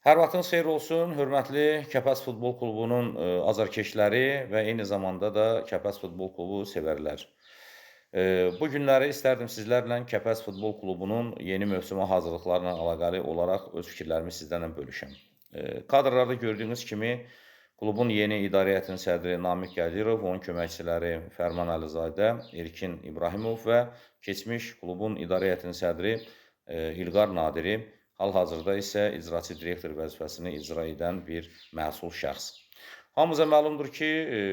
Hər vaxtınız xeyir olsun, hörmətli Kəpəz Futbol Klubunun azarkeşləri və eyni zamanda da Kəpəz Futbol Klubu sevərlər. Bu günləri istərdim sizlərlə Kəpəz Futbol Klubunun yeni mövsümə hazırlıqlarla əlaqəli olaraq öz fikirlərimi sizlərlə bölüşəm. Kadrlarda gördüyünüz kimi klubun yeni idarə heyətinin sədri Namiq Qədirov, onun köməkçiləri Fərman Əlizadə, Erkin İbrahimov və keçmiş klubun idarə heyətinin sədri İlqar Nadiri, hal-hazırda isə icraçı direktor vəzifəsini icra edən bir məsul şəxs. Hamımıza məlumdur ki,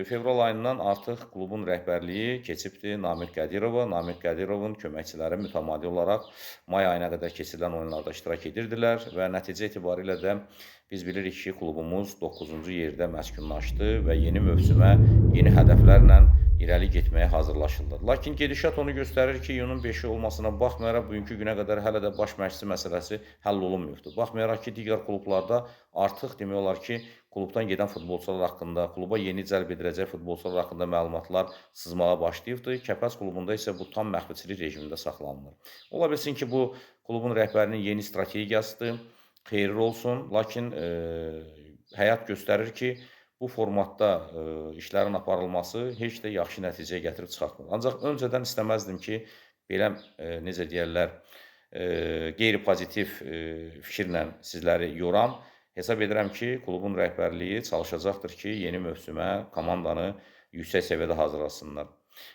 fevral ayından artıq klubun rəhbərliyi keçibdir Namiq Qədirova. Namiq Qədirovun köməkçiləri mütəmadi olaraq may ayına qədər keçirilən oyunlarda iştirak edirdilər və nəticə etibarilə də biz bilirik ki, klubumuz 9-cu yerdə məskunlaşdı və yeni mövsümə yeni hədəflərlə irəli getməyə hazırlaşırlar. Lakin gedişat onu göstərir ki, iyunun 5-i olmasına baxmayaraq, bugünkü günə qədər hələ də baş məşqçi məsələsi həll olunmuyubdur. Baxmayaraq ki, digər klublarda artıq demək olar ki, klubdan gedən futbolçular haqqında, kluba yeni cəlb ediləcək futbolçular haqqında məlumatlar sızmağa başlayıbdır. Kəpəz klubunda isə bu tam məxfiçilik rejimində saxlanılır. Ola bilsin ki, bu klubun rəhbərinin yeni strategiyasıdır, xeyirli olsun. Lakin həyat göstərir ki, bu formatda işlərin aparılması heç də yaxşı nəticəyə gətirib çıxartmır. Ancaq öncədən istəməzdim ki, belə necə deyərlər, qeyri-pozitiv fikirlə sizləri yoram. Hesab edirəm ki, klubun rəhbərliyi çalışacaqdır ki, yeni mövsümə komandanı yüksək səviyyədə hazırlasınlar.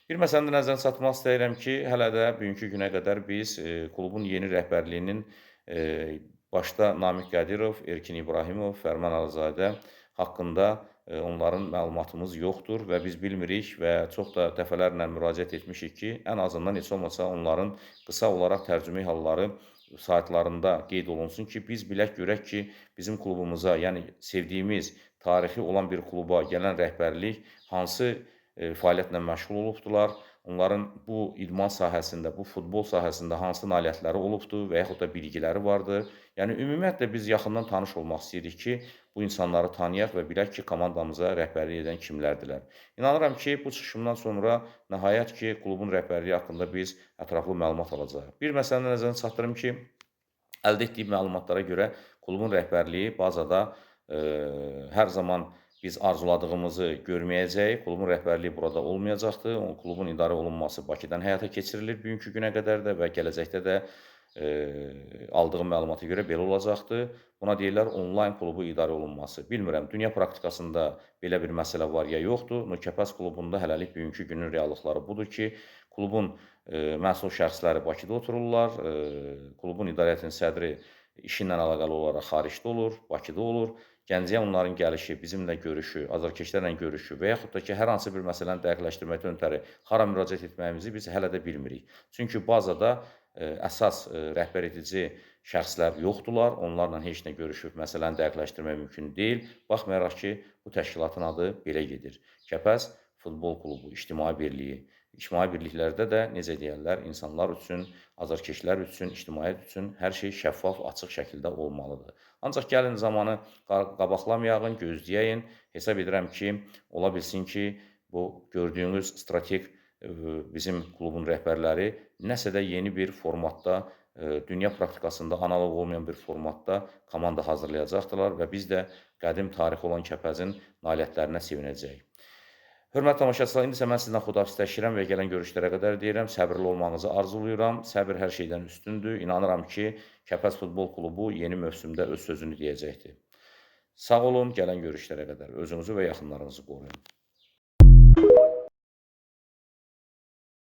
Bir məsələni də nəzərə çatdırmaq istəyirəm ki, hələ də bugünkü günə qədər biz klubun yeni rəhbərliyinin başda Namiq Qədirov, Erkin İbrahimov, Fərman Əlizadə haqqında onların məlumatımız yoxdur və biz bilmirik və çox da dəfələrlə müraciət etmişik ki, ən azından heç olmasa onların qısa olaraq tərcümə halları saytlarında qeyd olunsun ki, biz bilək görək ki, bizim klubumuza, yəni sevdiyimiz, tarixi olan bir kluba gələn rəhbərlik hansı fəaliyyətlə məşğul olubdular, onların bu idman sahəsində, bu futbol sahəsində hansı nailiyyətləri olubdur və yaxud da bilgiləri vardır. Yəni, ümumiyyətlə biz yaxından tanış olmaq istəyirik ki, bu insanları tanıyaq və bilək ki, komandamıza rəhbərlik edən kimlərdirlər. İnanıram ki, bu çıxışımdan sonra nəhayət ki, klubun rəhbərliyi haqqında biz ətraflı məlumat alacağıq. Bir məsələni nəzərinə çatdırım ki, əldə etdiyim məlumatlara görə klubun rəhbərliyi bazada hər zaman biz arzuladığımızı görməyəcəyik. Klubun rəhbərliyi burada olmayacaqdır. Klubun idarə olunması Bakıdan həyata keçirilir bugünkü günə qədər də və gələcəkdə də aldığım məlumata görə belə olacaqdır. Buna deyirlər onlayn klubu idarə olunması. Bilmirəm, dünya praktikasında belə bir məsələ var ya yoxdur. Kəpəz klubunda hələlik bugünkü günün reallıqları budur ki, klubun məsul şəxsləri Bakıda otururlar, klubun idarə heyətinin sədri işi ilə əlaqəli olaraq xaricdə olur, Bakıda olur. Gəncəyə onların gəlişi, bizimlə görüşü, azarkeşlərlə görüşü və yaxud da ki, hər hansı bir məsələni dəqiqləşdirməkdən ötəri hara müraciət etməyimizi biz hələ də bilmirik. Çünki bazada əsas rəhbər edici şəxslər yoxdurlar, onlarla heç nə görüşüb məsələni dəqiqləşdirmək mümkün deyil. Baxmayaraq ki, bu təşkilatın adı belə gedir. Kəpəz Futbol Klubu, İctimai Birliyi. İctimai birliklərdə də necə deyərlər, insanlar üçün, azarkeşlər üçün, ictimaiyyət üçün hər şey şəffaf, açıq şəkildə olmalıdır. Ancaq gəlin zamanı qabaqlamayağın, gözləyəyin. Hesab edirəm ki, ola bilsin ki, bu gördüyünüz strateq bizim klubun rəhbərləri nəsə də yeni bir formatda, dünya praktikasında analoq olmayan bir formatda komanda hazırlayacaqdılar və biz də qədim tarixi olan Kəpəzin nailiyyətlərinə sevinəcəyik. Hörmətli tamaşaçılar, indi isə mən sizdən xudahafizləşirəm və gələn görüşlərə qədər deyirəm, səbirli olmağınızı arzuluyuram. Səbir hər şeydən üstündür. İnanıram ki, Kəpəz Futbol Klubu yeni mövsümdə öz sözünü deyəcəkdir. Sağ olun, gələn görüşlərə qədər özünüzü və yaxınlarınızı qoruyun.